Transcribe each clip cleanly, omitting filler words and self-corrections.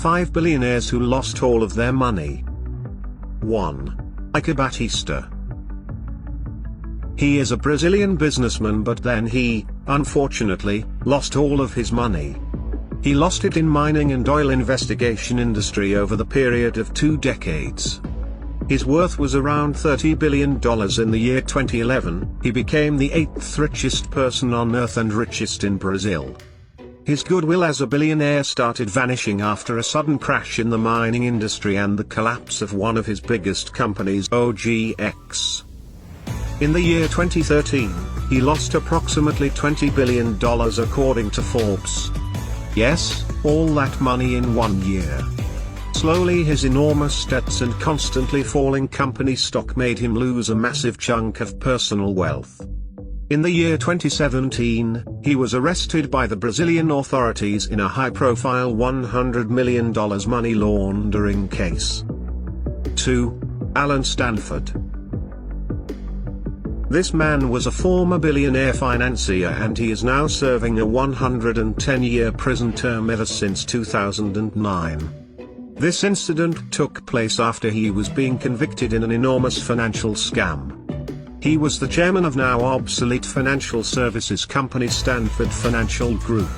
5 billionaires who lost all of their money. 1. Ike Batista. He is a Brazilian businessman, but then he, unfortunately, lost all of his money. He lost it in mining and oil investigation industry over the period of 2 decades. His worth was around $30 billion in the year 2011, he became the 8th richest person on earth and richest in Brazil. His goodwill as a billionaire started vanishing after a sudden crash in the mining industry and the collapse of one of his biggest companies, OGX. In the year 2013, he lost approximately $20 billion according to Forbes. Yes, all that money in 1 year. Slowly his enormous debts and constantly falling company stock made him lose a massive chunk of personal wealth. In the year 2017, he was arrested by the Brazilian authorities in a high-profile $100 million money laundering case. 2. Alan Stanford. This man was a former billionaire financier and he is now serving a 110-year prison term ever since 2009. This incident took place after he was being convicted in an enormous financial scam. He was the chairman of now obsolete financial services company Stanford Financial Group.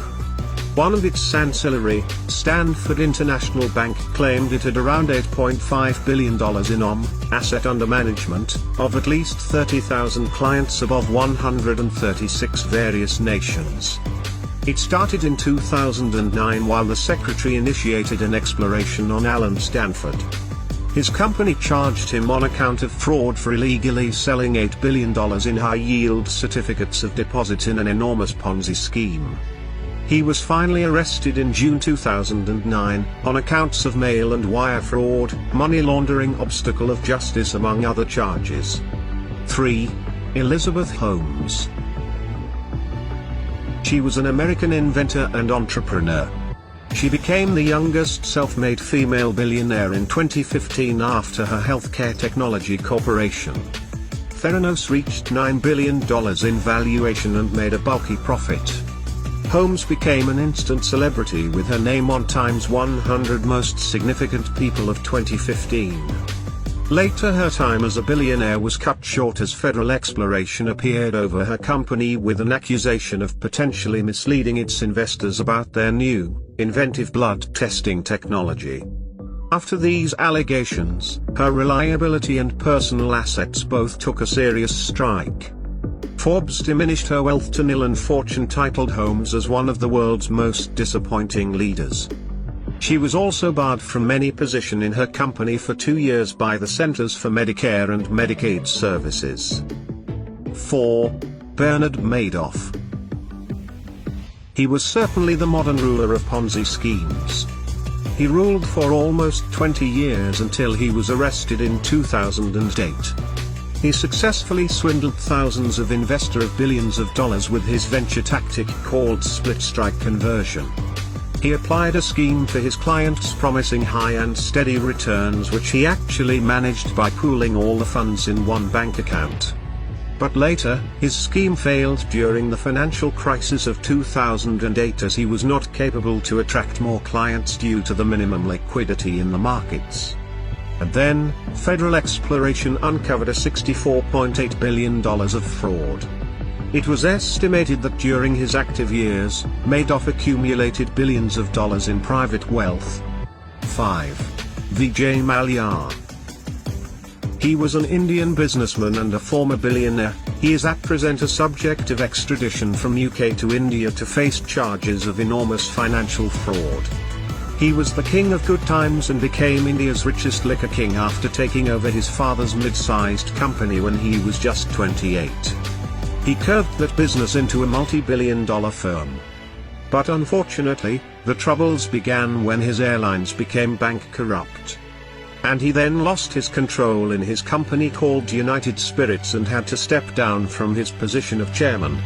One of its ancillary, Stanford International Bank, claimed it had around $8.5 billion in asset under management, of at least 30,000 clients above 136 various nations. It started in 2009 while the secretary initiated an exploration on Alan Stanford. His company charged him on account of fraud for illegally selling $8 billion in high-yield certificates of deposit in an enormous Ponzi scheme. He was finally arrested in June 2009, on accounts of mail and wire fraud, money laundering, obstacle of justice among other charges. 3. Elizabeth Holmes. She was an American inventor and entrepreneur. She became the youngest self-made female billionaire in 2015 after her healthcare technology corporation, Theranos, reached $9 billion in valuation and made a bulky profit. Holmes became an instant celebrity with her name on Time's 100 Most Significant People of 2015. Later her time as a billionaire was cut short as federal exploration appeared over her company with an accusation of potentially misleading its investors about their new, inventive blood testing technology. After these allegations, her reliability and personal assets both took a serious strike. Forbes diminished her wealth to nil and Fortune titled Holmes as one of the world's most disappointing leaders. She was also barred from any position in her company for 2 years by the Centers for Medicare and Medicaid Services. 4. Bernard Madoff. He was certainly the modern ruler of Ponzi schemes. He ruled for almost 20 years until he was arrested in 2008. He successfully swindled thousands of investors of billions of dollars with his venture tactic called split strike conversion. He applied a scheme for his clients promising high and steady returns, which he actually managed by pooling all the funds in one bank account. But later, his scheme failed during the financial crisis of 2008 as he was not capable to attract more clients due to the minimum liquidity in the markets. And then, federal exploration uncovered a $64.8 billion of fraud. It was estimated that during his active years, Madoff accumulated billions of dollars in private wealth. 5. Vijay Mallya. He was an Indian businessman and a former billionaire. He is at present a subject of extradition from UK to India to face charges of enormous financial fraud. He was the king of good times and became India's richest liquor king after taking over his father's mid-sized company when he was just 28. He curved that business into a multi-billion-dollar firm. But unfortunately, the troubles began when his airlines became bank corrupt. And he then lost his control in his company called United Spirits and had to step down from his position of chairman.